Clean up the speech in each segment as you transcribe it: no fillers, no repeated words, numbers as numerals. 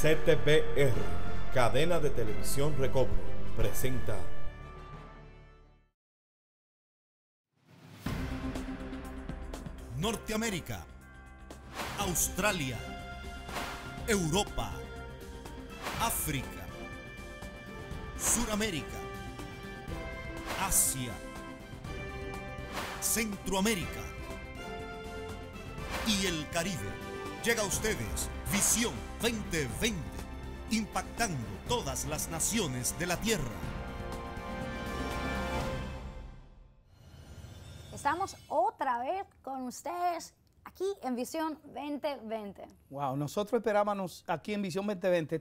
CTBR, cadena de televisión Recobro, presenta Norteamérica, Australia, Europa, África, Suramérica, Asia, Centroamérica y el Caribe. Llega a ustedes Visión 2020, impactando todas las naciones de la Tierra. Estamos otra vez con ustedes aquí en Visión 2020. Wow, nosotros esperábamos aquí en Visión 2020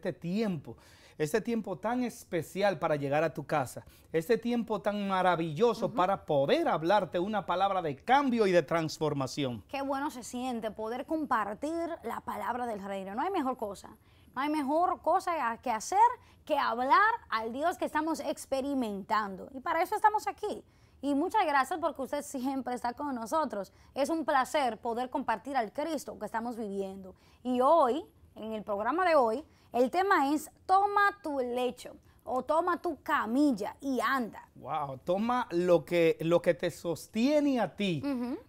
este tiempo tan especial para llegar a tu casa, este tiempo tan maravilloso para poder hablarte una palabra de cambio y de transformación. Qué bueno se siente poder compartir la palabra del reino. No hay mejor cosa. No hay mejor cosa que hacer que hablar al Dios que estamos experimentando. Y para eso estamos aquí. Y muchas gracias porque usted siempre está con nosotros. Es un placer poder compartir al Cristo que estamos viviendo. Y hoy, en el programa de hoy, el tema es toma tu lecho o toma tu camilla y anda. Wow, toma lo que te sostiene a ti,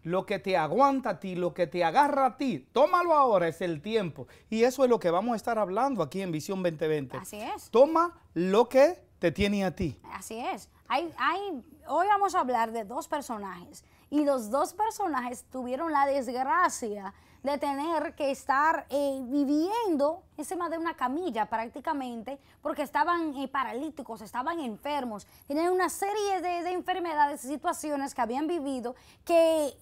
lo que te aguanta a ti, lo que te agarra a ti. Tómalo ahora, es el tiempo. Y eso es lo que vamos a estar hablando aquí en Visión 2020. Así es. Toma lo que te tiene a ti. Así es. Hoy vamos a hablar de dos personajes y los dos personajes tuvieron la desgracia de tener que estar viviendo encima de una camilla prácticamente porque estaban paralíticos, estaban enfermos, tenían una serie de enfermedades y situaciones que habían vivido que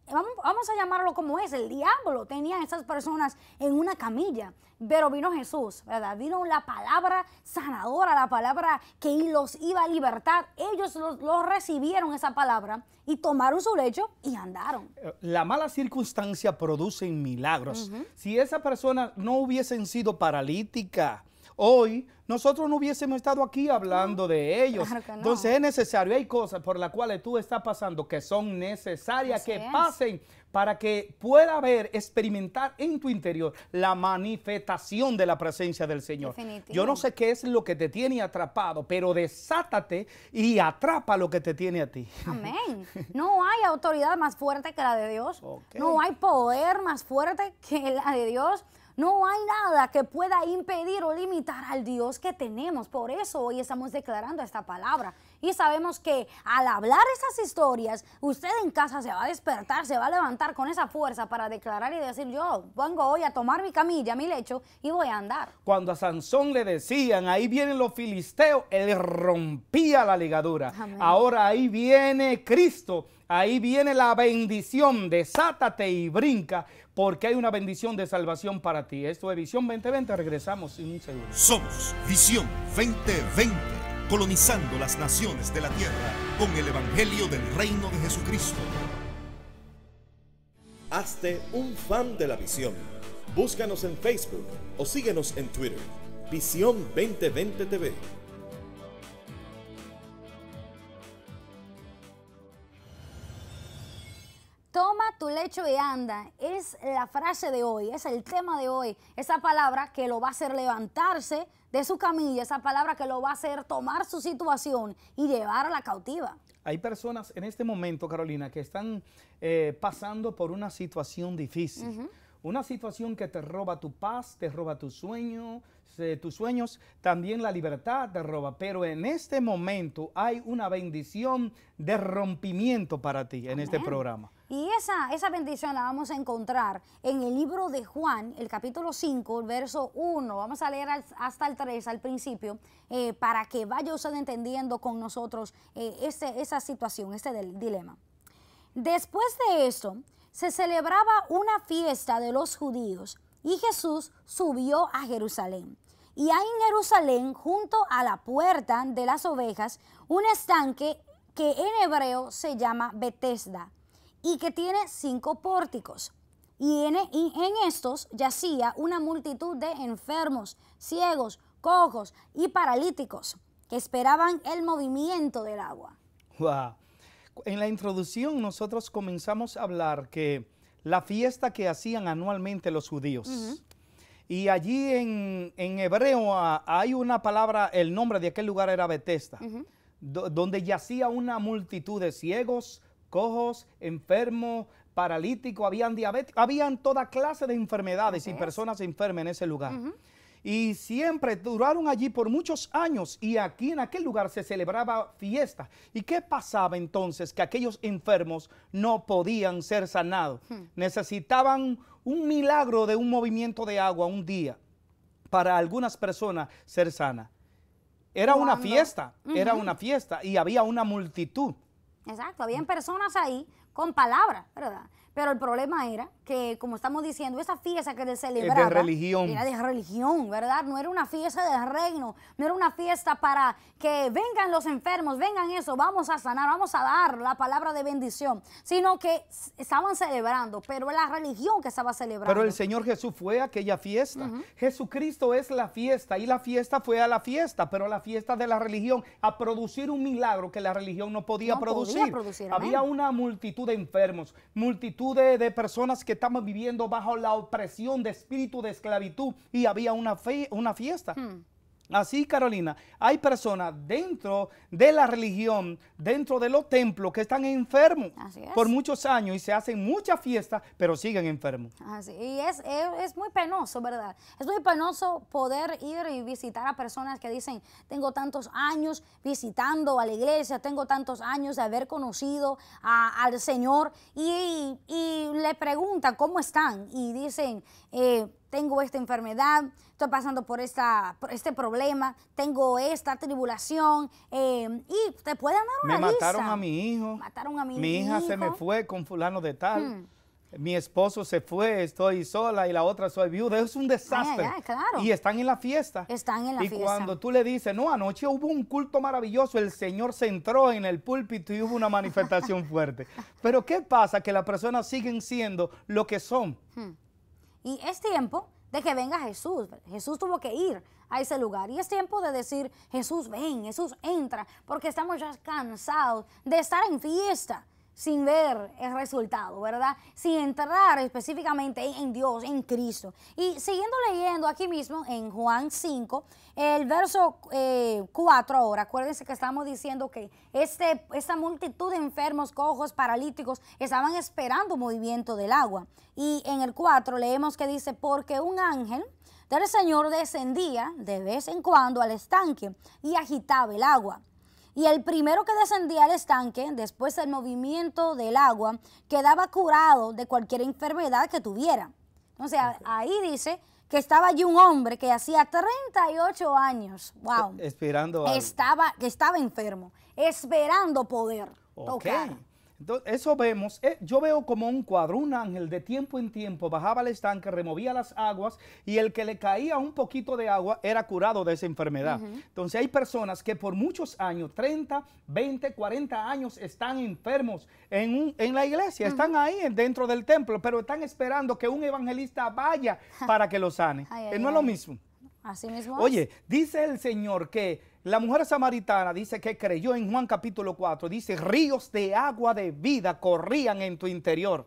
vamos a llamarlo como es, el diablo tenía a esas personas en una camilla, pero vino Jesús, ¿verdad? Vino la palabra sanadora, la palabra que los iba a libertar. Ellos lo recibieron esa palabra y tomaron su lecho y andaron. La mala circunstancia produce milagros. Si esa persona no hubiesen sido paralítica, hoy nosotros no hubiésemos estado aquí hablando de ellos. Claro que no. Entonces es necesario, hay cosas por las cuales tú estás pasando que son necesarias que pasen para que pueda haber, experimentar en tu interior la manifestación de la presencia del Señor. Definitivo. Yo no sé qué es lo que te tiene atrapado, pero desátate y atrapa lo que te tiene a ti. Amén. No hay autoridad más fuerte que la de Dios. Okay. No hay poder más fuerte que la de Dios. No hay nada que pueda impedir o limitar al Dios que tenemos. Por eso hoy estamos declarando esta palabra. Y sabemos que al hablar esas historias, usted en casa se va a despertar, se va a levantar con esa fuerza para declarar y decir, yo vengo hoy a tomar mi camilla, mi lecho y voy a andar. Cuando a Sansón le decían, ahí vienen los filisteos, él rompía la ligadura. Amén. Ahora ahí viene Cristo, ahí viene la bendición, desátate y brinca, porque hay una bendición de salvación para ti. Esto es Visión 2020, regresamos en un segundo. Somos Visión 2020, colonizando las naciones de la tierra con el Evangelio del Reino de Jesucristo. Hazte un fan de la visión. Búscanos en Facebook o síguenos en Twitter. Visión 2020 TV. Toma tu lecho y anda, es la frase de hoy, es el tema de hoy, esa palabra que lo va a hacer levantarse de su camilla, esa palabra que lo va a hacer tomar su situación y llevarla cautiva. Hay personas en este momento, Carolina, que están pasando por una situación difícil. Una situación que te roba tu paz, te roba tus sueños, también la libertad te roba. Pero en este momento hay una bendición de rompimiento para ti en este programa. Y esa bendición la vamos a encontrar en el libro de Juan, el capítulo 5, el verso 1. Vamos a leer hasta el 3 al principio para que vaya usted entendiendo con nosotros esa situación, este dilema. Después de esto, se celebraba una fiesta de los judíos y Jesús subió a Jerusalén. Y hay en Jerusalén, junto a la puerta de las ovejas, un estanque que en hebreo se llama Betesda y que tiene 5 pórticos. Y en estos yacía una multitud de enfermos, ciegos, cojos y paralíticos que esperaban el movimiento del agua. Wow. En la introducción nosotros comenzamos a hablar que la fiesta que hacían anualmente los judíos Y allí en hebreo hay una palabra, el nombre de aquel lugar era Betesda, donde yacía una multitud de ciegos, cojos, enfermos, paralíticos, habían diabéticos, habían toda clase de enfermedades y personas enfermas en ese lugar. Y siempre duraron allí por muchos años y aquí en aquel lugar se celebraba fiesta. ¿Y qué pasaba entonces? Que aquellos enfermos no podían ser sanados. Necesitaban un milagro de un movimiento de agua un día para algunas personas ser sanas. Era una fiesta y había una multitud. Exacto, habían personas ahí con palabras, ¿verdad? Pero el problema era que, como estamos diciendo, esa fiesta que se celebraba de religión. Era de religión, ¿verdad? No era una fiesta del reino, no era una fiesta para que vengan los enfermos, vengan eso, vamos a sanar, vamos a dar la palabra de bendición, sino que estaban celebrando, pero era la religión que estaba celebrando. Pero el Señor Jesús fue a aquella fiesta. Jesucristo es la fiesta y la fiesta fue a la fiesta, pero la fiesta de la religión, a producir un milagro que la religión no podía producir. Había una multitud de enfermos, multitud de personas que estaban viviendo bajo la opresión de espíritu de esclavitud y había una fiesta. Así, Carolina, hay personas dentro de la religión, dentro de los templos que están enfermos por muchos años y se hacen muchas fiestas, pero siguen enfermos. Así, y es muy penoso, ¿verdad? Es muy penoso poder ir y visitar a personas que dicen, tengo tantos años visitando a la iglesia, tengo tantos años de haber conocido al Señor y le preguntan cómo están y dicen, tengo esta enfermedad, estoy pasando por este problema, tengo esta tribulación, y te pueden dar una lista. Me mataron a mi hijo. Mataron a mi hija hijo. se me fue con fulano de tal. Mi esposo se fue, estoy sola y la otra soy viuda. Es un desastre. Claro. Y están en la fiesta. Están en la fiesta. Y cuando tú le dices, no, anoche hubo un culto maravilloso, el Señor se entró en el púlpito y hubo una manifestación fuerte. Pero ¿qué pasa? Que las personas siguen siendo lo que son. Y es tiempo de que venga Jesús. Jesús tuvo que ir a ese lugar. Y es tiempo de decir, Jesús ven, Jesús entra, porque estamos ya cansados de estar en fiesta sin ver el resultado, ¿verdad? Sin entrar específicamente en Dios, en Cristo. Y siguiendo leyendo aquí mismo en Juan 5, el verso 4 ahora, acuérdense que estamos diciendo que esta multitud de enfermos, cojos, paralíticos, estaban esperando un movimiento del agua. Y en el 4 leemos que dice, porque un ángel del Señor descendía de vez en cuando al estanque y agitaba el agua. Y el primero que descendía al estanque, después del movimiento del agua, quedaba curado de cualquier enfermedad que tuviera. Entonces, ahí dice que estaba allí un hombre que hacía 38 años, wow, esperando que estaba enfermo, esperando poder tocar. Entonces, eso vemos, yo veo como un cuadro, un ángel de tiempo en tiempo bajaba al estanque, removía las aguas y el que le caía un poquito de agua era curado de esa enfermedad. Entonces hay personas que por muchos años, 30, 20, 40 años están enfermos en la iglesia, están ahí dentro del templo, pero están esperando que un evangelista vaya para que lo sane. No es lo mismo. Así mismo. Oye, dice el Señor que la mujer samaritana dice que creyó en Juan capítulo 4, dice ríos de agua de vida corrían en tu interior.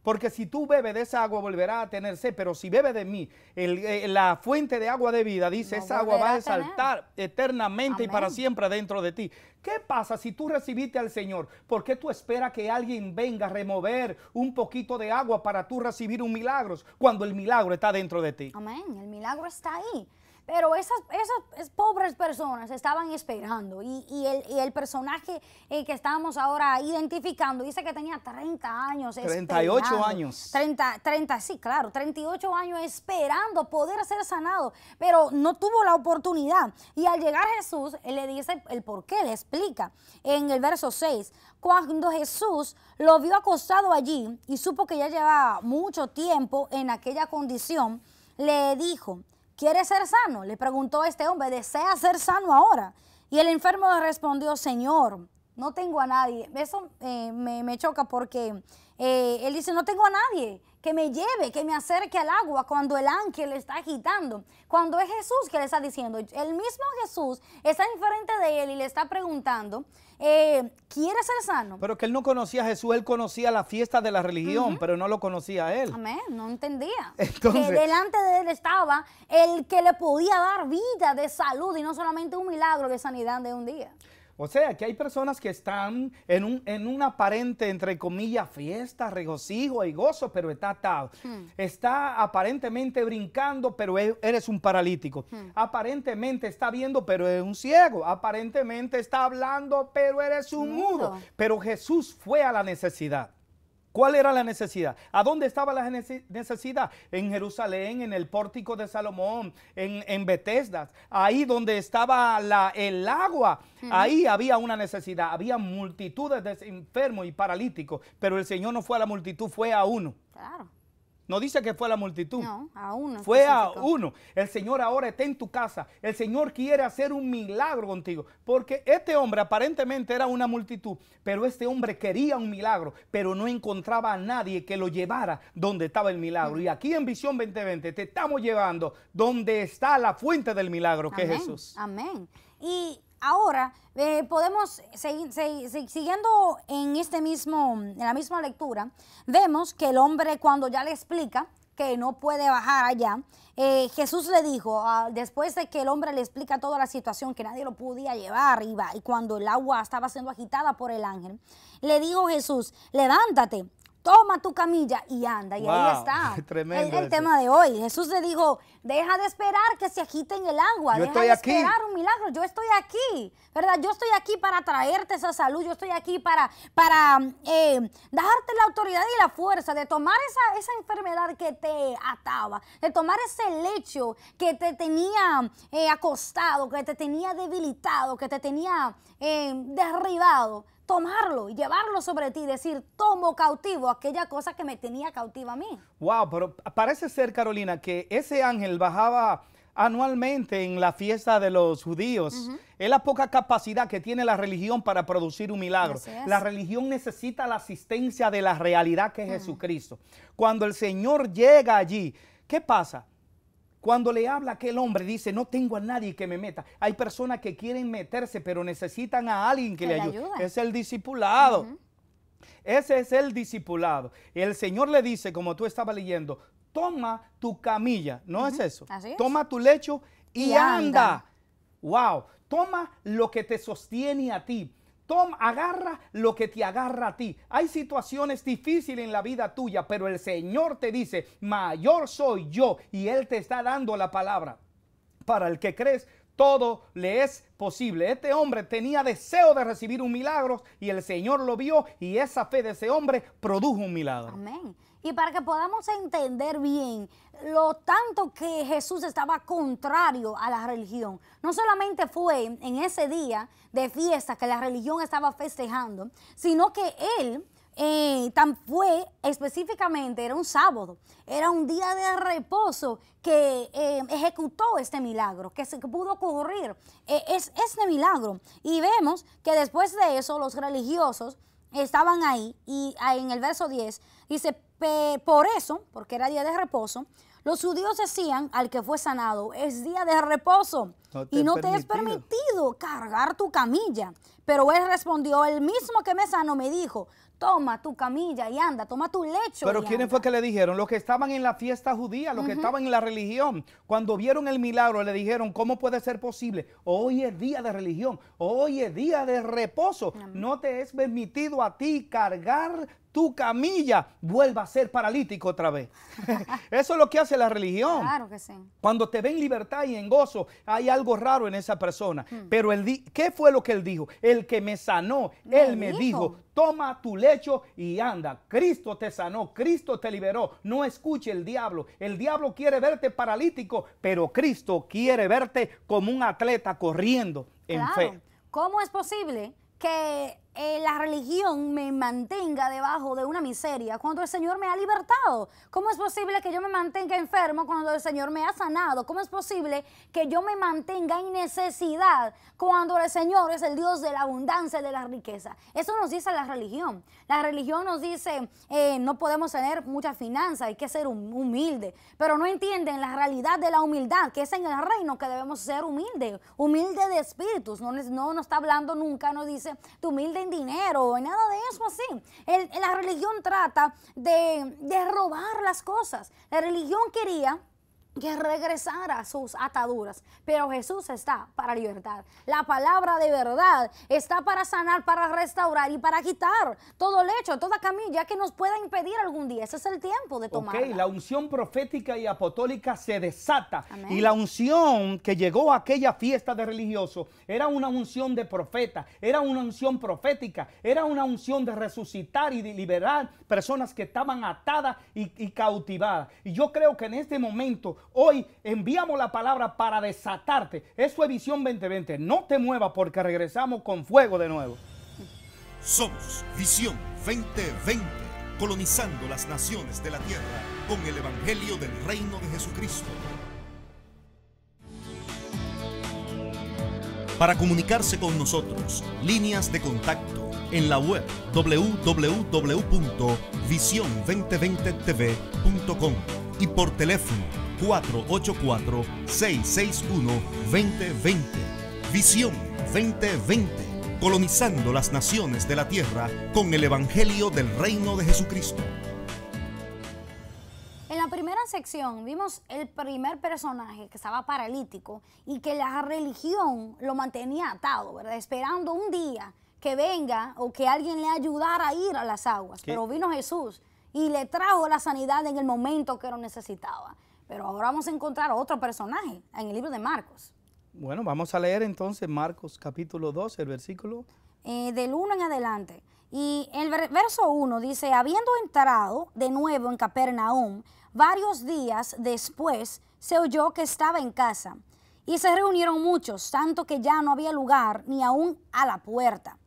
Porque si tú bebes de esa agua volverás a tener sed, pero si bebes de mí, la fuente de agua de vida, dice, esa agua va a saltar eternamente y para siempre dentro de ti. ¿Qué pasa si tú recibiste al Señor? ¿Por qué tú esperas que alguien venga a remover un poquito de agua para tú recibir un milagro cuando el milagro está dentro de ti? Amén, el milagro está ahí. Pero esas pobres personas estaban esperando y el personaje que estábamos ahora identificando dice que tenía 30 años 38 esperando. Años. 30, sí, claro, 38 años esperando poder ser sanado, pero no tuvo la oportunidad. Y al llegar Jesús, él le dice el por qué, le explica en el verso 6. Cuando Jesús lo vio acostado allí y supo que ya llevaba mucho tiempo en aquella condición, le dijo, ¿quieres ser sano? Le preguntó a este hombre, ¿desea ser sano ahora? Y el enfermo le respondió, Señor, no tengo a nadie. Eso me choca porque él dice, no tengo a nadie que me lleve, que me acerque al agua cuando el ángel está agitando. Cuando es Jesús que le está diciendo, el mismo Jesús está enfrente de él y le está preguntando, ¿quieres ser sano? Pero que él no conocía a Jesús, él conocía la fiesta de la religión, pero no lo conocía a él. Amén, no entendía. Entonces, que delante de él estaba el que le podía dar vida de salud y no solamente un milagro de sanidad de un día. o sea, que hay personas que están en un aparente, entre comillas, fiesta, regocijo y gozo, pero está atado. Está aparentemente brincando, pero eres un paralítico. Aparentemente está viendo, pero es un ciego. Aparentemente está hablando, pero eres un mudo. Pero Jesús fue a la necesidad. ¿Cuál era la necesidad? ¿A dónde estaba la necesidad? En Jerusalén, en el pórtico de Salomón, en Betesda, ahí donde estaba el agua, ahí había una necesidad, había multitudes de enfermos y paralíticos, pero el Señor no fue a la multitud, fue a uno. Claro. No dice que fue a la multitud. No, a uno. Fue a uno. El Señor ahora está en tu casa. El Señor quiere hacer un milagro contigo. Porque este hombre aparentemente era una multitud, pero este hombre quería un milagro, pero no encontraba a nadie que lo llevara donde estaba el milagro. Y aquí en Visión 2020 te estamos llevando donde está la fuente del milagro, que es Jesús. Amén. Y ahora podemos siguiendo en la misma lectura, vemos que el hombre cuando ya le explica que no puede bajar allá, Jesús le dijo, después de que el hombre le explica toda la situación, que nadie lo podía llevar, y cuando el agua estaba siendo agitada por el ángel, le dijo Jesús, levántate, toma tu camilla y anda. Y ahí está. Tremendo el tema de hoy. Jesús le dijo, deja de esperar que se agite en el agua. Yo deja de esperar un milagro. Yo estoy aquí, ¿verdad? Yo estoy aquí para traerte esa salud. Yo estoy aquí para darte la autoridad y la fuerza de tomar esa enfermedad que te ataba, de tomar ese lecho que te tenía acostado, que te tenía debilitado, que te tenía derribado. Tomarlo y llevarlo sobre ti, decir, tomo cautivo aquella cosa que me tenía cautiva a mí. Wow, pero parece ser, Carolina, que ese ángel bajaba anualmente en la fiesta de los judíos. Es la poca capacidad que tiene la religión para producir un milagro. La religión necesita la asistencia de la realidad que es Jesucristo. Cuando el Señor llega allí, ¿qué pasa? Cuando le habla a aquel hombre, dice, no tengo a nadie que me meta. Hay personas que quieren meterse, pero necesitan a alguien que le ayude. Es el discipulado. Ese es el discipulado. El Señor le dice, como tú estabas leyendo, toma tu camilla. ¿No es eso? Así es. Toma tu lecho y anda. Wow. Toma lo que te sostiene a ti. Agarra lo que te agarra a ti. Hay situaciones difíciles en la vida tuya, pero el Señor te dice, mayor soy yo, y Él te está dando la palabra. Para el que crees, todo le es posible. Este hombre tenía deseo de recibir un milagro y el Señor lo vio y esa fe de ese hombre produjo un milagro. Amén. Y para que podamos entender bien lo tanto que Jesús estaba contrario a la religión, no solamente fue en ese día de fiesta que la religión estaba festejando, sino que él fue específicamente, era un sábado, era un día de reposo que ejecutó este milagro, que pudo ocurrir este milagro. Y vemos que después de eso los religiosos estaban ahí y en el verso 10 dice, por eso, porque era día de reposo, los judíos decían al que fue sanado, es día de reposo y no te es permitido cargar tu camilla. Pero él respondió, el mismo que me sanó me dijo, toma tu camilla y anda, toma tu lecho. Pero ¿quiénes fue que le dijeron? Los que estaban en la fiesta judía, los que estaban en la religión. Cuando vieron el milagro le dijeron, ¿cómo puede ser posible? Hoy es día de religión, hoy es día de reposo. No te es permitido a ti cargar tu camilla, vuelva a ser paralítico otra vez. Eso es lo que hace la religión. Claro que sí. Cuando te ve en libertad y en gozo, hay algo raro en esa persona. Pero ¿qué fue lo que él dijo? El que me sanó, él me dijo, toma tu lecho y anda. Cristo te sanó, Cristo te liberó. No escuche el diablo. El diablo quiere verte paralítico, pero Cristo quiere verte como un atleta corriendo en fe. ¿Cómo es posible que la religión me mantenga debajo de una miseria cuando el Señor me ha libertado? ¿Cómo es posible que yo me mantenga enfermo cuando el Señor me ha sanado? ¿Cómo es posible que yo me mantenga en necesidad cuando el Señor es el Dios de la abundancia y de la riqueza? Eso nos dice la religión. La religión nos dice no podemos tener mucha finanza, hay que ser humilde, pero no entienden la realidad de la humildad, que es en el reino que debemos ser humilde de espíritus. No nos está hablando nunca, nos dice tu humilde en dinero, nada de eso así. La religión trata de robar las cosas. La religión quería que regresara a sus ataduras, pero Jesús está para libertar. La palabra de verdad está para sanar, para restaurar y para quitar todo lecho, toda camilla que nos pueda impedir algún día. Ese es el tiempo de tomarla. Ok, la unción profética y apostólica se desata. Amén. Y la unción que llegó a aquella fiesta de religiosos era una unción de profeta, era una unción profética, era una unción de resucitar y de liberar personas que estaban atadas y cautivadas. Y yo creo que en este momento, hoy enviamos la palabra para desatarte. Eso es Visión 2020. No te muevas porque regresamos con fuego de nuevo. Somos Visión 2020, colonizando las naciones de la tierra con el Evangelio del Reino de Jesucristo. Para comunicarse con nosotros, líneas de contacto en la web www.vision2020tv.com y por teléfono 484-661-2020. Visión 2020, colonizando las naciones de la tierra con el Evangelio del Reino de Jesucristo. En la primera sección vimos el primer personaje que estaba paralítico y que la religión lo mantenía atado, ¿verdad? Esperando un día que venga o que alguien le ayudara a ir a las aguas. ¿Qué? Pero vino Jesús y le trajo la sanidad en el momento que lo necesitaba. Pero ahora vamos a encontrar otro personaje en el libro de Marcos. Bueno, vamos a leer entonces Marcos capítulo 12, el versículo. Del 1 en adelante. Y el verso 1 dice, habiendo entrado de nuevo en Capernaum, varios días después se oyó que estaba en casa. Y se reunieron muchos, tanto que ya no había lugar ni aún a la puerta.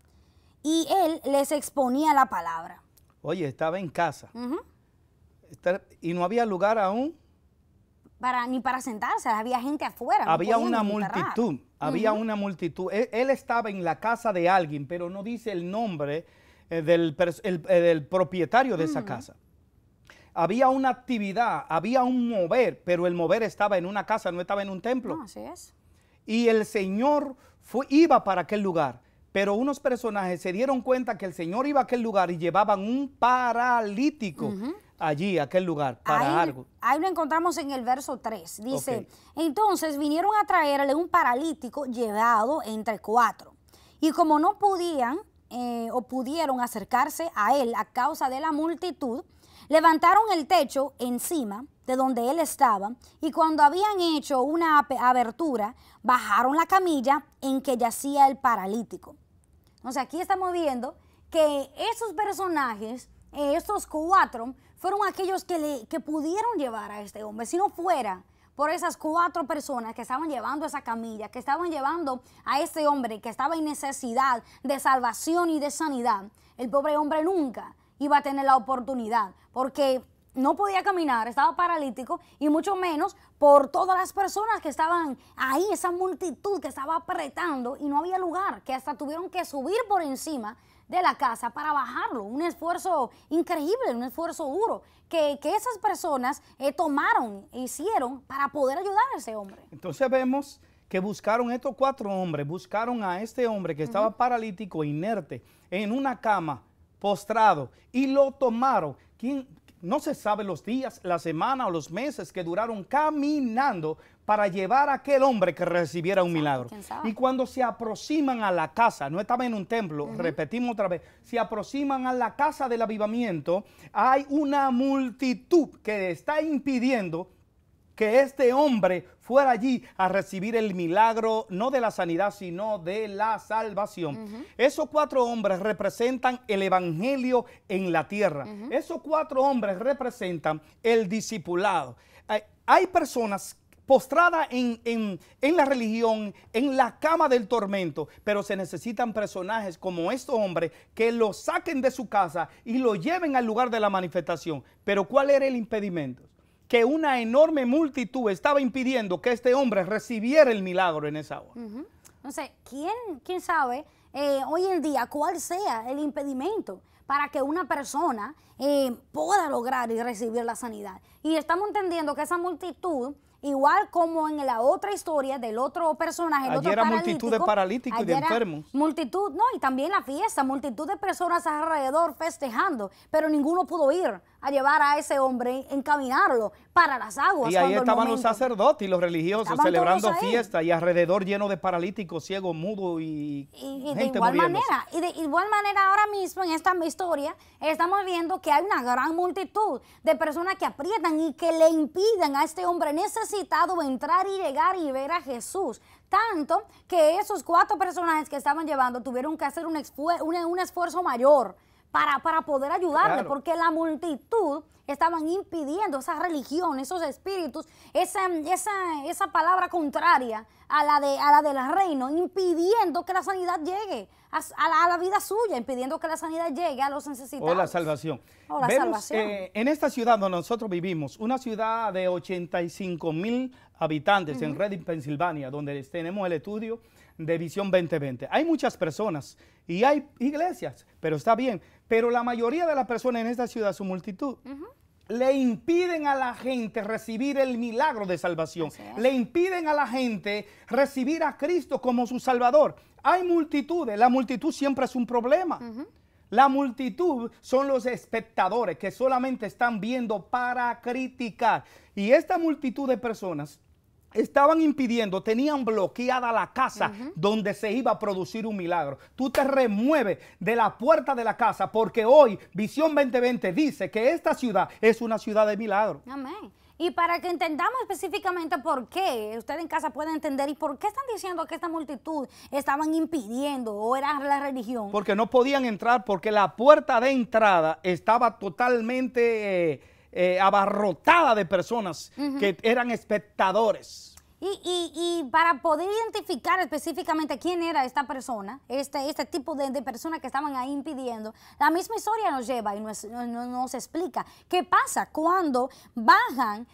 Y él les exponía la palabra. Oye, estaba en casa. Y no había lugar aún. Ni para sentarse, había gente afuera. Había una multitud, una multitud. Él estaba en la casa de alguien, pero no dice el nombre del propietario de esa casa. Había una actividad, había un mover, pero el mover estaba en una casa, no estaba en un templo. No, así es. Y el Señor iba para aquel lugar, pero unos personajes se dieron cuenta que el Señor iba a aquel lugar y llevaban un paralítico allí, a aquel lugar, para algo. Ahí lo encontramos en el verso 3. Dice, entonces vinieron a traerle un paralítico llevado entre 4. Y como no podían o pudieron acercarse a él a causa de la multitud, levantaron el techo encima de donde él estaba y cuando habían hecho una abertura, bajaron la camilla en que yacía el paralítico. Entonces aquí estamos viendo que esos personajes, estos 4, fueron aquellos que pudieron llevar a este hombre. Si no fuera por esas 4 personas que estaban llevando esa camilla, que estaban llevando a este hombre que estaba en necesidad de salvación y de sanidad, el pobre hombre nunca iba a tener la oportunidad, porque no podía caminar, estaba paralítico, y mucho menos por todas las personas que estaban ahí, esa multitud que estaba apretando y no había lugar, que hasta tuvieron que subir por encima de la casa para bajarlo. Un esfuerzo increíble, un esfuerzo duro que esas personas hicieron para poder ayudar a ese hombre. Entonces vemos que buscaron estos 4 hombres, buscaron a este hombre que estaba paralítico, inerte, en una cama, postrado, y lo tomaron. No se sabe los días, la semana o los meses que duraron caminando para llevar a aquel hombre que recibiera un milagro. Y cuando se aproximan a la casa, no estaba en un templo, repetimos otra vez, se aproximan a la casa del avivamiento, hay una multitud que está impidiendo que este hombre fuera allí a recibir el milagro, no de la sanidad, sino de la salvación. Esos 4 hombres representan el evangelio en la tierra. Esos 4 hombres representan el discipulado. Hay personas postrada en la religión, en la cama del tormento, pero se necesitan personajes como estos hombres que lo saquen de su casa y lo lleven al lugar de la manifestación. Pero ¿cuál era el impedimento? Que una enorme multitud estaba impidiendo que este hombre recibiera el milagro en esa hora. Entonces, ¿quién sabe hoy en día cuál sea el impedimento para que una persona pueda lograr y recibir la sanidad? Y estamos entendiendo que esa multitud, igual como en la otra historia del otro personaje, el Allí otro era multitud de paralíticos y de enfermos. Multitud, no, y también la fiesta, multitud de personas alrededor festejando, pero ninguno pudo ir a llevar a ese hombre, encaminarlo para las aguas. Y ahí estaban los sacerdotes y los religiosos estaban celebrando fiesta y alrededor lleno de paralíticos, ciegos, mudos y de gente igual muriéndose. manera, y de igual manera ahora mismo en esta historia estamos viendo que hay una gran multitud de personas que aprietan y que le impiden a este hombre necesitado entrar y llegar y ver a Jesús. Tanto que esos 4 personajes que estaban llevando tuvieron que hacer un esfuerzo mayor para poder ayudarle, Claro. porque la multitud estaban impidiendo esa religión, esos espíritus, esa palabra contraria a la del reino, impidiendo que la sanidad llegue a la vida suya, impidiendo que la sanidad llegue a los necesitados. O la salvación. O la Vemos, salvación. en esta ciudad donde nosotros vivimos, una ciudad de 85,000 habitantes en Reading, Pensilvania, donde tenemos el estudio de Visión 2020. Hay muchas personas y hay iglesias, pero está bien. Pero la mayoría de las personas en esta ciudad, su multitud, le impiden a la gente recibir el milagro de salvación. Le impiden a la gente recibir a Cristo como su Salvador. Hay multitudes, la multitud siempre es un problema. La multitud son los espectadores que solamente están viendo para criticar. Y esta multitud de personas estaban impidiendo, tenían bloqueada la casa donde se iba a producir un milagro. Tú te remueves de la puerta de la casa porque hoy Visión 2020 dice que esta ciudad es una ciudad de milagro. Amén. Y para que entendamos específicamente por qué, usted en casa puede entender y por qué están diciendo que esta multitud estaban impidiendo o era la religión. Porque no podían entrar porque la puerta de entrada estaba totalmente abarrotada de personas que eran espectadores. Y para poder identificar específicamente quién era esta persona, este tipo de personas que estaban ahí impidiendo, la misma historia nos lleva y nos explica qué pasa cuando bajan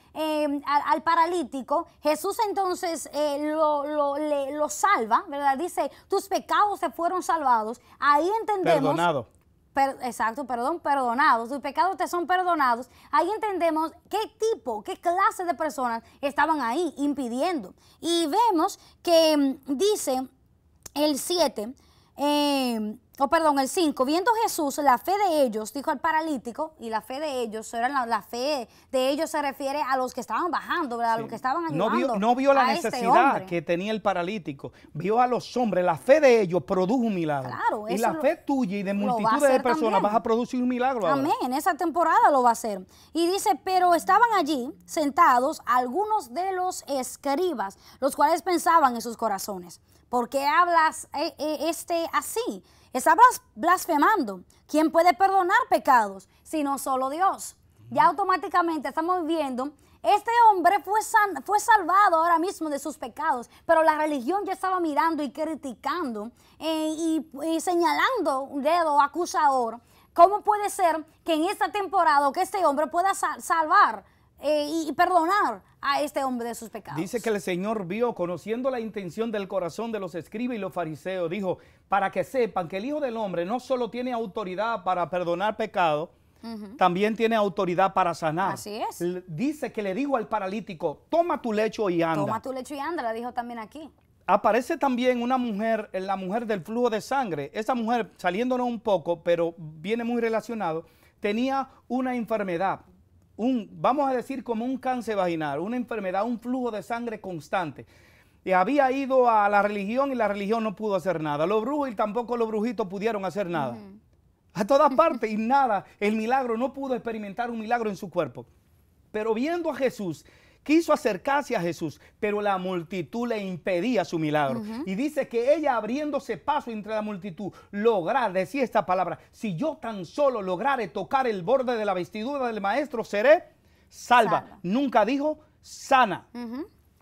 al paralítico. Jesús entonces lo salva, ¿verdad? Dice, tus pecados se fueron salvados. Ahí entendemos... Perdonado. Perdonados, tus pecados te son perdonados. Ahí entendemos qué clase de personas estaban ahí impidiendo. Y vemos que dice el 7, el 5, viendo Jesús la fe de ellos, dijo al paralítico, y la fe de ellos, la fe de ellos se refiere a los que estaban bajando, ¿verdad? A los que estaban ayudando. No vio la a necesidad este que tenía el paralítico, vio a los hombres, la fe de ellos produjo un milagro. Claro, y eso la fe tuya y de lo va a multitudes de hacer personas también. vas a producir un milagro ahora. Amén, en esa temporada lo va a hacer. Y dice, pero estaban allí sentados algunos de los escribas, los cuales pensaban en sus corazones, ¿por qué hablas así? Estabas blasfemando. ¿Quién puede perdonar pecados sino solo Dios? Ya automáticamente estamos viendo, este hombre fue salvado ahora mismo de sus pecados, pero la religión ya estaba mirando y criticando y señalando un dedo acusador. ¿Cómo puede ser que en esta temporada que este hombre pueda salvar y perdonar a este hombre de sus pecados? Dice que el Señor vio, conociendo la intención del corazón de los escribas y los fariseos, dijo, para que sepan que el Hijo del Hombre no solo tiene autoridad para perdonar pecados, también tiene autoridad para sanar. Así es. Dice que le dijo al paralítico, toma tu lecho y anda. Toma tu lecho y anda, le dijo también aquí. Aparece también una mujer, la mujer del flujo de sangre. Esa mujer, saliéndonos un poco, pero viene muy relacionado, tenía una enfermedad. Vamos a decir como un cáncer vaginal, una enfermedad, un flujo de sangre constante. Y había ido a la religión y la religión no pudo hacer nada. Los brujos y tampoco los brujitos pudieron hacer nada. A todas partes y nada. El milagro, no pudo experimentar un milagro en su cuerpo. Pero viendo a Jesús, quiso acercarse a Jesús, pero la multitud le impedía su milagro. Y dice que ella, abriéndose paso entre la multitud, decía esta palabra, si yo tan solo lograre tocar el borde de la vestidura del maestro, seré salva. Nunca dijo sana.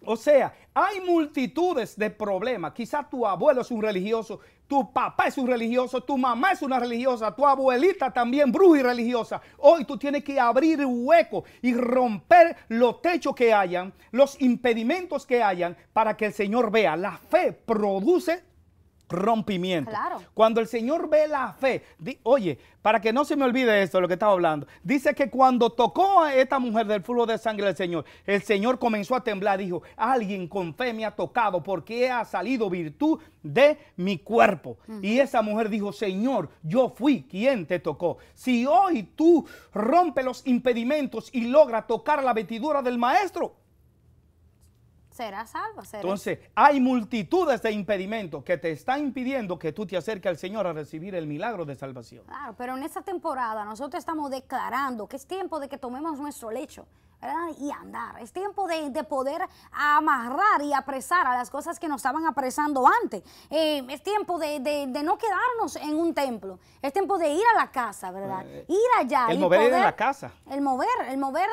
O sea, hay multitudes de problemas. Quizás tu abuelo es un religioso, tu papá es un religioso, tu mamá es una religiosa, tu abuelita también bruja y religiosa. Hoy tú tienes que abrir hueco y romper los techos que hayan, los impedimentos que hayan, para que el Señor vea. La fe produce rompimiento. Claro. Cuando el Señor ve la fe, oye, para que no se me olvide esto, lo que estaba hablando, dice que cuando tocó a esta mujer del flujo de sangre del Señor, el Señor comenzó a temblar, dijo, alguien con fe me ha tocado porque ha salido virtud de mi cuerpo. Y esa mujer dijo, Señor, yo fui quien te tocó. Si hoy tú rompes los impedimentos y logras tocar la vestidura del Maestro, será salva. entonces, hay multitudes de impedimentos que te están impidiendo que tú te acerques al Señor a recibir el milagro de salvación. Claro, pero en esta temporada nosotros estamos declarando que es tiempo de que tomemos nuestro lecho, ¿verdad? Y andar. Es tiempo de poder amarrar y apresar a las cosas que nos estaban apresando antes. Es tiempo de no quedarnos en un templo. Es tiempo de ir a la casa, ¿verdad? Ir allá. El mover de la casa. El mover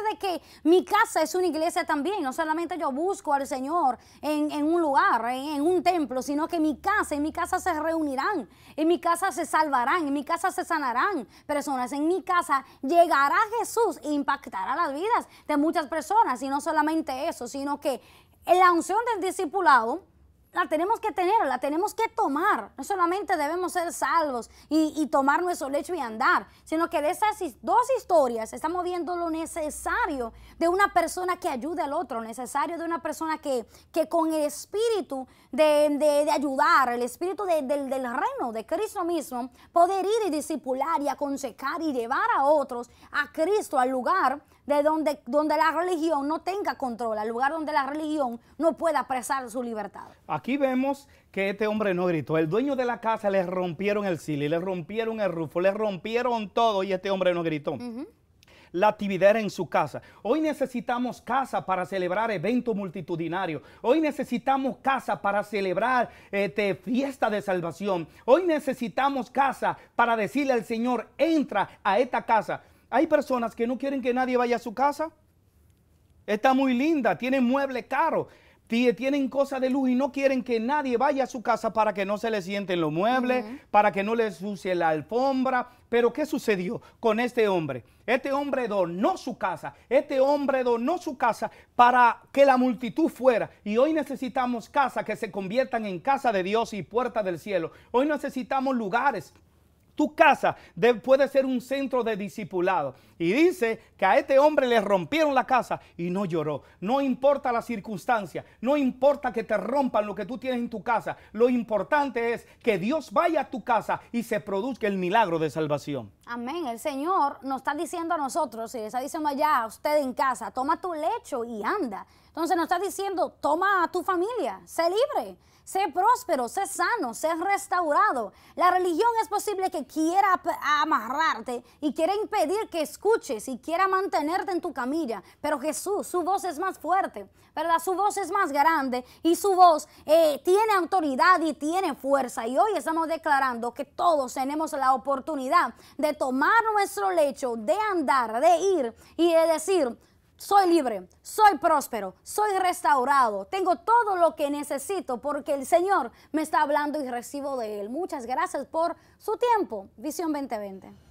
de que mi casa es una iglesia también. No solamente yo busco al Señor en un lugar, en un templo, sino que en mi casa se reunirán, en mi casa se salvarán, en mi casa se sanarán personas, en mi casa llegará Jesús e impactará las vidas de muchas personas. Y no solamente eso, sino que la unción del discipulado la tenemos que tener, la tenemos que tomar. No solamente debemos ser salvos y tomar nuestro lecho y andar, sino que de esas dos historias estamos viendo lo necesario de una persona que ayude al otro, necesario de una persona que con el espíritu de ayudar, el espíritu del reino de Cristo mismo, poder ir y discipular y aconsejar y llevar a otros a Cristo, al lugar de donde la religión no tenga control, al lugar donde la religión no pueda apresar su libertad. Aquí vemos que este hombre no gritó. El dueño de la casa le rompieron el cili, le rompieron el rufo, le rompieron todo y este hombre no gritó. La actividad era en su casa. Hoy necesitamos casa para celebrar eventos multitudinarios. Hoy necesitamos casa para celebrar fiesta de salvación. Hoy necesitamos casa para decirle al Señor, entra a esta casa. Hay personas que no quieren que nadie vaya a su casa. Está muy linda, tienen muebles caros, tienen cosas de luz y no quieren que nadie vaya a su casa para que no se le sienten los muebles, para que no le sucie la alfombra. Pero ¿qué sucedió con este hombre? Este hombre donó su casa. Este hombre donó su casa para que la multitud fuera. Y hoy necesitamos casas que se conviertan en casa de Dios y puerta del cielo. Hoy necesitamos lugares. Tu casa puede ser un centro de discipulado. Y dice que a este hombre le rompieron la casa y no lloró. No importa la circunstancia, no importa que te rompan lo que tú tienes en tu casa. Lo importante es que Dios vaya a tu casa y se produzca el milagro de salvación. Amén. El Señor nos está diciendo a nosotros, y le está diciendo allá a usted en casa, toma tu lecho y anda. Entonces nos está diciendo, toma a tu familia, sé libre. Sé próspero, sé sano, sé restaurado. La religión es posible que quiera amarrarte y quiera impedir que escuches y quiera mantenerte en tu camilla. Pero Jesús, su voz es más fuerte, ¿verdad? Su voz es más grande y su voz tiene autoridad y tiene fuerza. Y hoy estamos declarando que todos tenemos la oportunidad de tomar nuestro lecho, de andar, de ir y de decir, soy libre, soy próspero, soy restaurado, tengo todo lo que necesito porque el Señor me está hablando y recibo de Él. Muchas gracias por su tiempo. Visión 2020.